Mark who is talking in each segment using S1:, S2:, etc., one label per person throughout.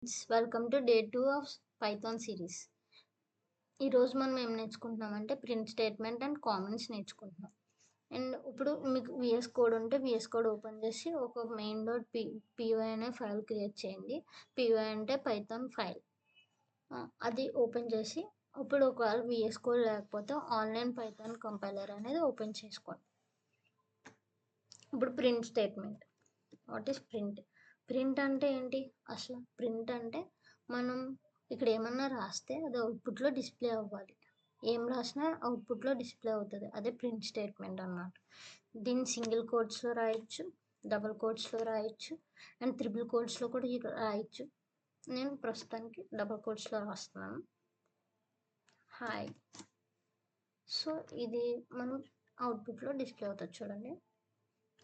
S1: Welcome to day 2 of Python series. ఈరోజు మనం ఏం నేర్చుకుంటున్నామంటే ప్రింట్ స్టేట్మెంట్ అండ్ కామెంట్స్ నేర్చుకుంటున్నాం. అండ్ ఇప్పుడు మీకు విఎస్ కోడ్ ఉంటే విఎస్ కోడ్ ఓపెన్ చేసి ఒక మెయిన్ డాట్ పివై అనే ఫైల్ క్రియేట్ చేయండి. పివై అంటే పైథాన్ ఫైల్. అది ఓపెన్ చేసి ఇప్పుడు ఒకవేళ విఎస్ కోడ్ లేకపోతే ఆన్లైన్ పైథాన్ కంపైలర్ అనేది ఓపెన్ చేసుకోండి. ఇప్పుడు print statement. What is print? Print అంటే ఏంటి? అసలు ప్రింట్ అంటే మనం ఇక్కడ ఏమన్నా రాస్తే అది అవుట్పుట్లో డిస్ప్లే అవ్వాలి. ఏం రాసినా అవుట్పుట్లో డిస్ప్లే అవుతుంది. అదే ప్రింట్ స్టేట్మెంట్ అన్నమాట. దీన్ని సింగిల్ కోట్స్లో రాయొచ్చు, డబుల్ కోట్స్లో రాయొచ్చు అండ్ త్రిబుల్ కోట్స్లో కూడా రాయొచ్చు. నేను ప్రస్తుతానికి డబుల్ కోట్స్లో రాస్తున్నాను. హాయ్. సో ఇది మనం అవుట్పుట్లో డిస్ప్లే అవుతుంది. చూడండి,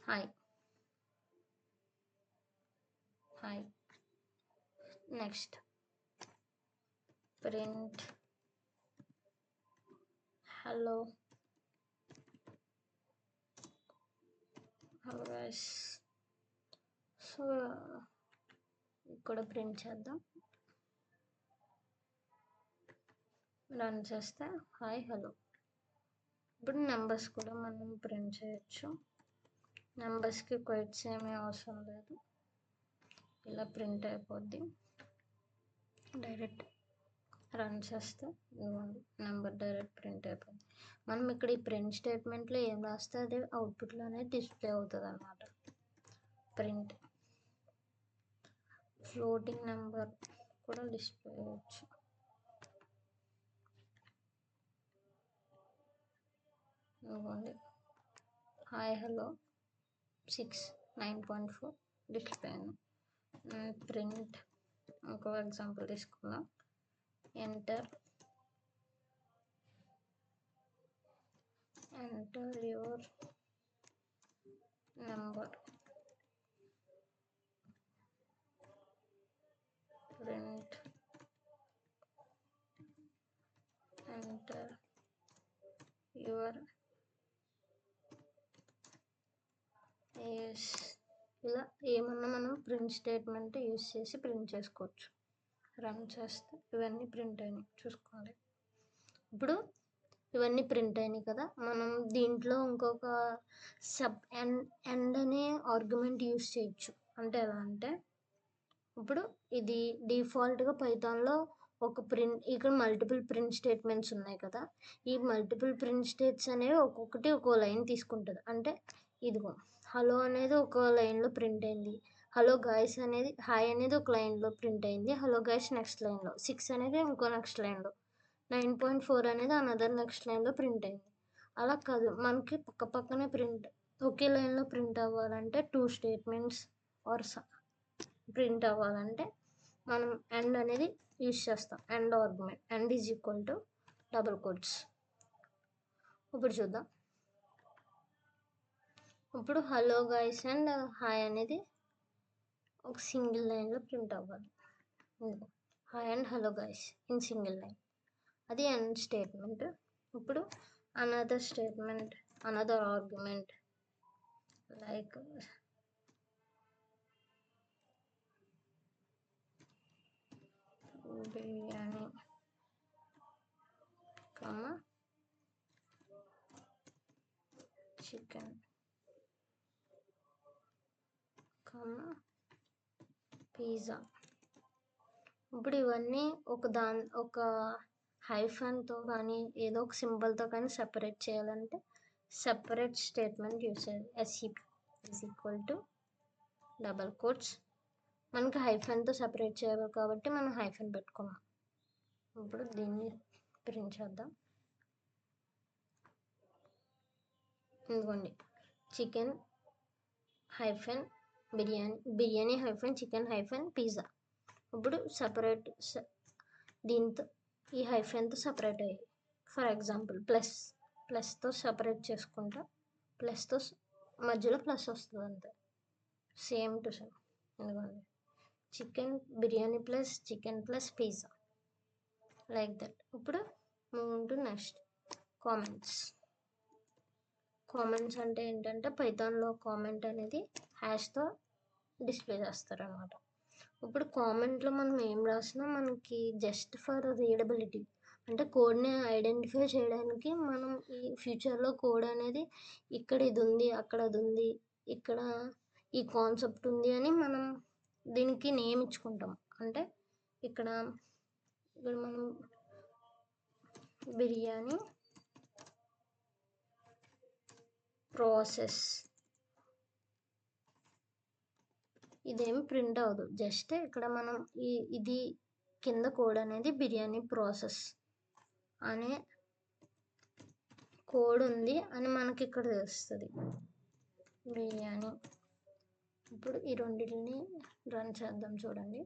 S1: hi. Hi. Next print hello guys. So ఇక్కడ ప్రింట్ చేద్దాం. రన్ చేస్తే హాయ్ హలో. ఇప్పుడు నెంబర్స్ కూడా మనం ప్రింట్ చేయొచ్చు. నెంబర్స్కి క్వైట్స్ ఏమీ అవసరం లేదు, ఇలా ప్రింట్ అయిపోద్ది. డైరెక్ట్ రన్ చేస్తే నెంబర్ డైరెక్ట్ ప్రింట్ అయిపోయింది. మనం ఇక్కడ ఈ ప్రింట్ స్టేట్మెంట్లో ఏం రాస్తే అది అవుట్పుట్లో అనేది డిస్ప్లే అవుతుంది అన్నమాట. ప్రింట్ ఫ్లోటింగ్ నెంబర్ కూడా డిస్ప్లే అవ్వచ్చు. ఇవ్వండి, హాయ్ హలో 6 9.4 డిస్ప్లే అయింది. ప్రింట్ ఇంకో ఎగ్జాంపుల్ తీసుకుందాం. Enter your number. Print enter your age. ఇలా ఏమన్నా మనం ప్రింట్ స్టేట్మెంట్ యూజ్ చేసి ప్రింట్ చేసుకోవచ్చు. రన్ చేస్తే ఇవన్నీ ప్రింట్ అయినాయి, చూసుకోవాలి. ఇప్పుడు ఇవన్నీ ప్రింట్ అయినాయి కదా, మనం దీంట్లో ఇంకొక సబ్ ఎండ్ అనే ఆర్గ్యుమెంట్ యూజ్ చేయొచ్చు. అంటే ఎలా అంటే ఇప్పుడు ఇది డిఫాల్ట్గా పైథాన్లో ఒక ప్రింట్, ఇక్కడ మల్టిపుల్ ప్రింట్ స్టేట్మెంట్స్ ఉన్నాయి కదా, ఈ మల్టిపుల్ ప్రింట్ స్టేట్స్ అనేవి ఒక్కొక్కటి ఒక్కో లైన్ తీసుకుంటుంది. అంటే ఇదిగో హలో అనేది ఒక లైన్లో ప్రింట్ అయింది, హలో గాయస్ అనేది హాయ్ అనేది ఒక లైన్లో ప్రింట్ అయింది, హలో గాయస్ నెక్స్ట్ లైన్లో, 6 అనేది ఇంకో నెక్స్ట్ లైన్లో, 9.4 అనేది అనదర్ నెక్స్ట్ లైన్లో ప్రింట్ అయింది. అలా కాదు, మనకి పక్క పక్కనే ప్రింట్ ఒకే లైన్లో ప్రింట్ అవ్వాలంటే 2 స్టేట్మెంట్స్ ఆర్ ప్రింట్ అవ్వాలంటే మనం ఎండ్ అనేది యూజ్ చేస్తాం. End argument, end is equal to double quotes. ఇప్పుడు చూద్దాం. ఇప్పుడు హలో గైస్ అండ్ హాయ్ అనేది ఒక సింగిల్ లైన్లో ప్రింట్ అవ్వాలి. Hi and hello guys in single line, అది ఎండ్ స్టేట్మెంట్. ఇప్పుడు another statement, another argument like biryani comma chicken comma pizza. ఇప్పుడు ఇవన్నీ ఒక హైఫన్తో కానీ ఏదో ఒక సింబల్తో కానీ సెపరేట్ చేయాలంటే సెపరేట్ స్టేట్మెంట్ యూస్ చేయాలి. SEP is equal to double quotes. మనకి హైఫన్తో సెపరేట్ చేయాలి కాబట్టి మనం హైఫన్ పెట్టుకున్నాం. ఇప్పుడు దీన్ని ప్రింట్ చేద్దాం. ఇదిగోండి, chicken hyphen biryani hyphen chicken hyphen pizza. ఇప్పుడు సపరేట్ దీంతో ఈ హైఫన్తో సపరేట్ అయ్యాయి. ఫర్ ఎగ్జాంపుల్ ప్లస్తో సపరేట్ చేసుకుంటా, ప్లస్తో మధ్యలో ప్లస్ వస్తుంది అంతే, సేమ్ టు సేమ్. ఎందుకండి chicken biryani plus chicken plus pizza, like that. ఇప్పుడు move to next comments. Comments అంటే ఏంటంటే పైథాన్లో కామెంట్ అనేది హ్యాష్తో డిస్ప్లే చేస్తారు అన్నమాట. ఇప్పుడు కామెంట్లో మనం ఏం రాసినా మనకి జస్ట్ ఫర్ రీడబిలిటీ, అంటే కోడ్ని ఐడెంటిఫై చేయడానికి మనం ఈ ఫ్యూచర్లో కోడ్ అనేది ఇక్కడ ఇది ఉంది, అక్కడ అది ఉంది, ఇక్కడ ఈ కాన్సెప్ట్ ఉంది అని మనం దీనికి నేమ్ ఇచ్చుకుంటాం. అంటే ఇక్కడ మనం బిర్యానీ ప్రాసెస్ ఇదేమి ప్రింట్ అవ్వదు, జస్ట్ ఇక్కడ మనం ఇది కింద కోడ్ అనేది బిర్యానీ ప్రాసెస్ అనే కోడ్ ఉంది అని మనకి ఇక్కడ తెలుస్తుంది. బిర్యానీ. ఇప్పుడు ఈ రెండింటిని రన్ చేద్దాం చూడండి.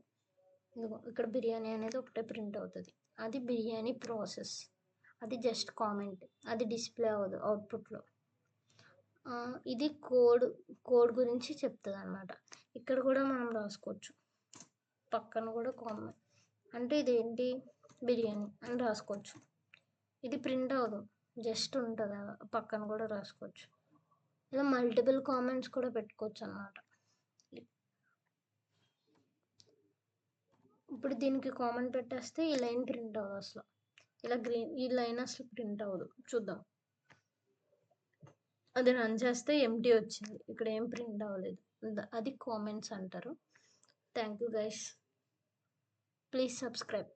S1: ఇదిగో ఇక్కడ బిర్యానీ అనేది ఒకటే ప్రింట్ అవుతుంది, అది బిర్యానీ ప్రాసెస్. అది జస్ట్ కామెంట్, అది డిస్ప్లే అవ్వదు అవుట్పుట్లో. ఇది కోడ్ గురించి చెప్తుంది అన్నమాట. ఇక్కడ కూడా మనం రాసుకోవచ్చు, పక్కన కూడా కామెంట్, అంటే ఇదేంటి బిర్యానీ అని రాసుకోవచ్చు. ఇది ప్రింట్ అవ్వదు, జస్ట్ ఉంటుంది, పక్కన కూడా రాసుకోవచ్చు. ఇలా మల్టిపుల్ కామెంట్స్ కూడా పెట్టుకోవచ్చు అన్నమాట. ఇప్పుడు దీనికి కామెంట్ పెట్టేస్తే ఈ లైన్ ప్రింట్ అవ్వదు అసలు, ఇలా ఈ లైన్ అసలు ప్రింట్ అవ్వదు. చూద్దాం, అది రన్ చేస్తే ఎంటీ వచ్చింది, ఇక్కడ ఏం ప్రింట్ అవ్వలేదు. అది కామెంట్స్ అంటారు. Thank you guys, please subscribe.